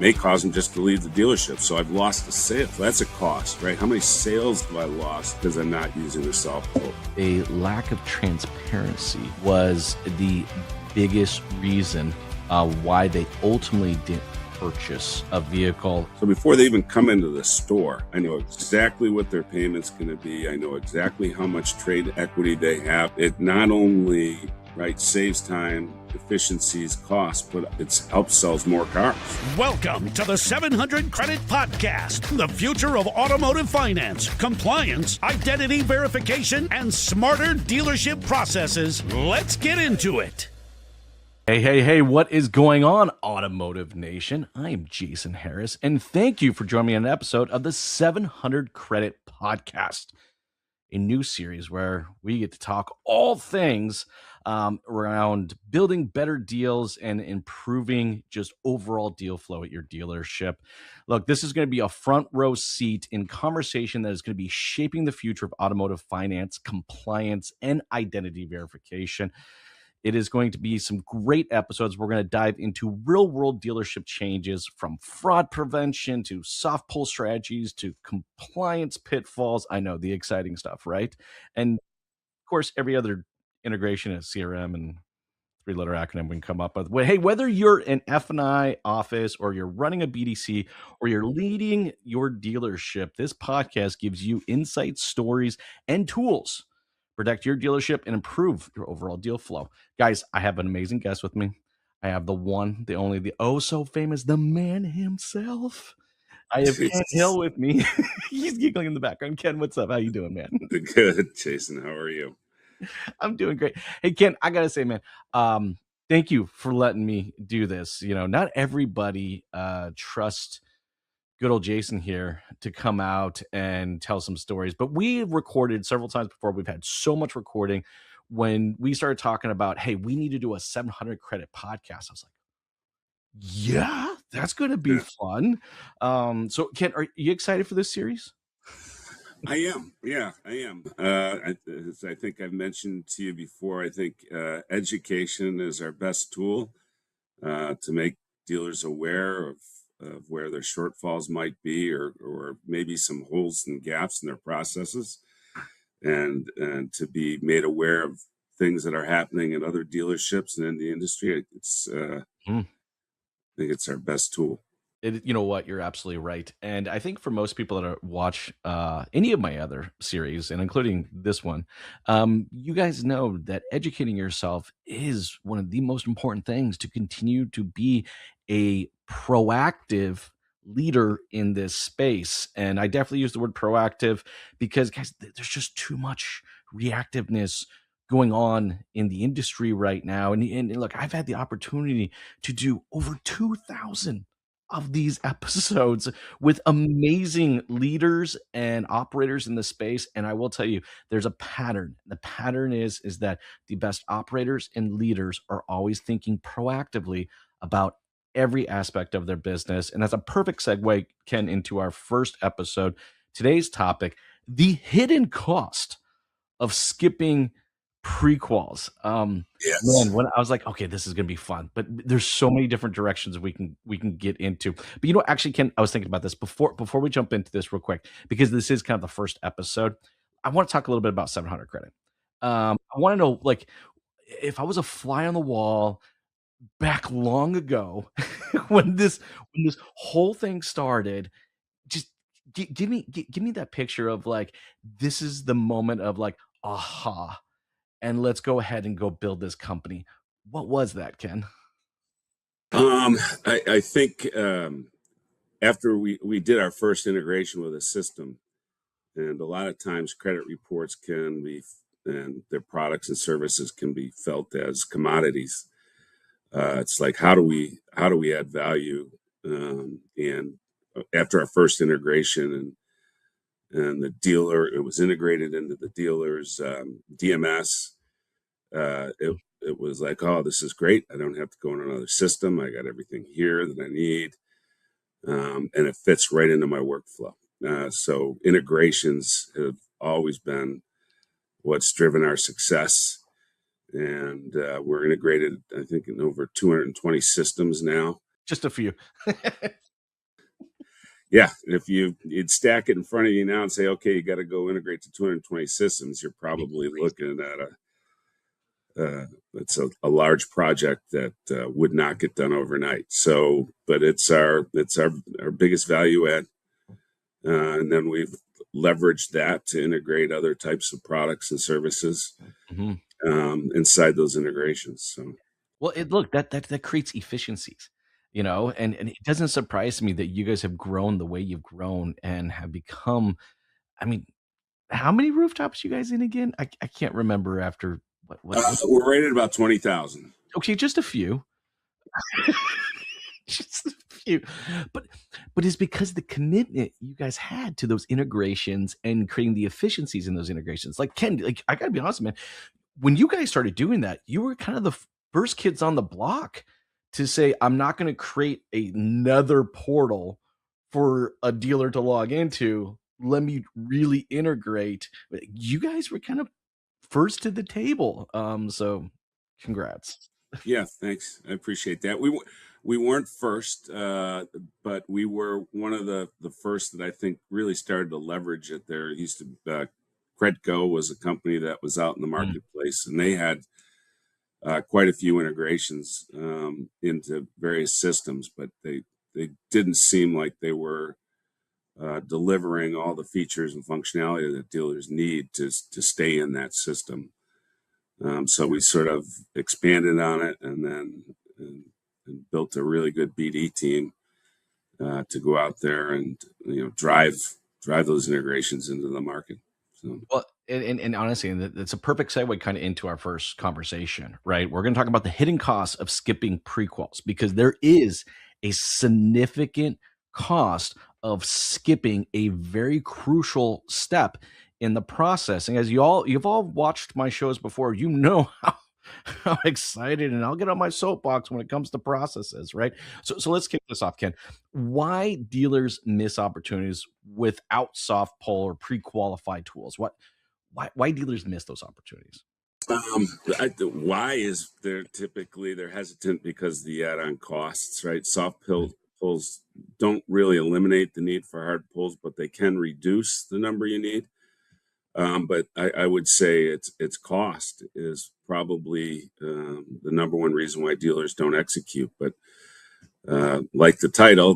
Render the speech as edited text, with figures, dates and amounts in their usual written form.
may cause them just to leave the dealership. So I've lost a sale. That's a cost, right? How many sales do I lost because I'm not using the self-quote? A lack of transparency was the biggest reason why they ultimately didn't purchase a vehicle. So before they even come into the store, I know exactly what their payment's going to be. I know exactly how much trade equity they have. It not only saves time, efficiencies, costs, but it helps sells more cars. Welcome to the 700 Credit Podcast, the future of automotive finance, compliance, identity verification, and smarter dealership processes. Let's get into it. Hey, what is going on, Automotive Nation? I am Jason Harris, and thank you for joining me on an episode of the 700 Credit Podcast, a new series where we get to talk all things around building better deals and improving just overall deal flow at your dealership. Look, this is going to be a front row seat in conversation that is going to be shaping the future of automotive finance, compliance, and identity verification. It is going to be some great episodes. We're going to dive into real-world dealership changes, from fraud prevention to soft pull strategies to compliance pitfalls. I know, the exciting stuff, right? And of course, every other integration is CRM and three-letter acronym we can come up with. Hey, whether you're an F&I office or you're running a BDC or you're leading your dealership, this podcast gives you insights, stories, and tools protect your dealership and improve your overall deal flow. Guys, I have an amazing guest with me. I have the one, the only, the oh so famous, the man himself. I have Ken Hill with me. He's giggling in the background. Ken, what's up? How you doing, man? Good, Jason. How are you? I'm doing great. Hey, Ken, I gotta say, man, thank you for letting me do this. You know, not everybody trusts good old Jason here to come out and tell some stories, but we've recorded several times before. We've had so much recording. When we started talking about, hey, we need to do a 700 credit podcast, I was like, yeah, that's going to be fun. So Ken, are you excited for this series? I am. Yeah, I am. As I think I've mentioned to you before, I think education is our best tool to make dealers aware of where their shortfalls might be, or maybe some holes and gaps in their processes, and to be made aware of things that are happening in other dealerships and in the industry. I think it's our best tool. You know what? You're absolutely right. And I think for most people that watch any of my other series, and including this one, you guys know that educating yourself is one of the most important things to continue to be a proactive leader in this space. And I definitely use the word proactive because, guys, there's just too much reactiveness going on in the industry right now. And look, I've had the opportunity to do over 2,000 of these episodes with amazing leaders and operators in the space. And I will tell you, there's a pattern. The pattern is that the best operators and leaders are always thinking proactively about every aspect of their business. And that's a perfect segue, Ken, into our first episode. Today's topic: the hidden cost of skipping prequels. Yes. Man, when I was like, okay, this is gonna be fun, but there's so many different directions we can get into. But you know, actually, Ken, I was thinking about this before we jump into this real quick, because this is kind of the first episode. I want to talk a little bit about 700 credit. I want to know, like, if I was a fly on the wall back long ago when this whole thing started, just give me that picture of, like, this is the moment of, like, aha, and let's go ahead and go build this company. What was that, Ken? I think after we did our first integration with a system, and a lot of times credit reports can be, and their products and services can be felt as commodities. It's like, how do we add value? And after our first integration, and the dealer, it was integrated into the dealer's DMS. It was like, oh, this is great. I don't have to go in another system. I got everything here that I need. And it fits right into my workflow. So integrations have always been what's driven our success. And we're integrated, I think, in over 220 systems now. Just a few. yeah, if you'd stack it in front of you now and say, okay, you got to go integrate to 220 systems, you're probably looking at it's a large project that would not get done overnight. So, but it's our biggest value add, and then we've leveraged that to integrate other types of products and services inside those integrations. So, well, look, that creates efficiencies, and it doesn't surprise me that you guys have grown the way you've grown and have become. I mean, how many rooftops you guys in again? I can't remember after what. we're rated about 20,000. Okay, just a few. Just a few. But it's because the commitment you guys had to those integrations and creating the efficiencies in those integrations. Like Ken, like I gotta be honest, man, when you guys started doing that, you were kind of the first kids on the block to say, I'm not going to create another portal for a dealer to log into. Let me really integrate. You guys were kind of first to the table. So congrats. Yeah, thanks. I appreciate that. We weren't first, but we were one of the first that I think really started to leverage it. There used to Credco was a company that was out in the marketplace, and they had quite a few integrations into various systems, but they didn't seem like they were delivering all the features and functionality that dealers need to stay in that system. So we sort of expanded on it, and then and built a really good BD team to go out there and drive those integrations into the market. So. Well, and honestly, that's a perfect segue kind of into our first conversation, right? We're going to talk about the hidden costs of skipping prequals, because there is a significant cost of skipping a very crucial step in the process. And as you've all watched my shows before, you know how excited, and I'll get on my soapbox when it comes to processes, right? So let's kick this off, Ken. Why dealers miss opportunities without soft pull or pre-qualified tools? Why dealers miss those opportunities? Why is they're hesitant because the add-on costs, right? Soft pulls don't really eliminate the need for hard pulls, but they can reduce the number you need. But I would say its cost is probably the number one reason why dealers don't execute. But like the title,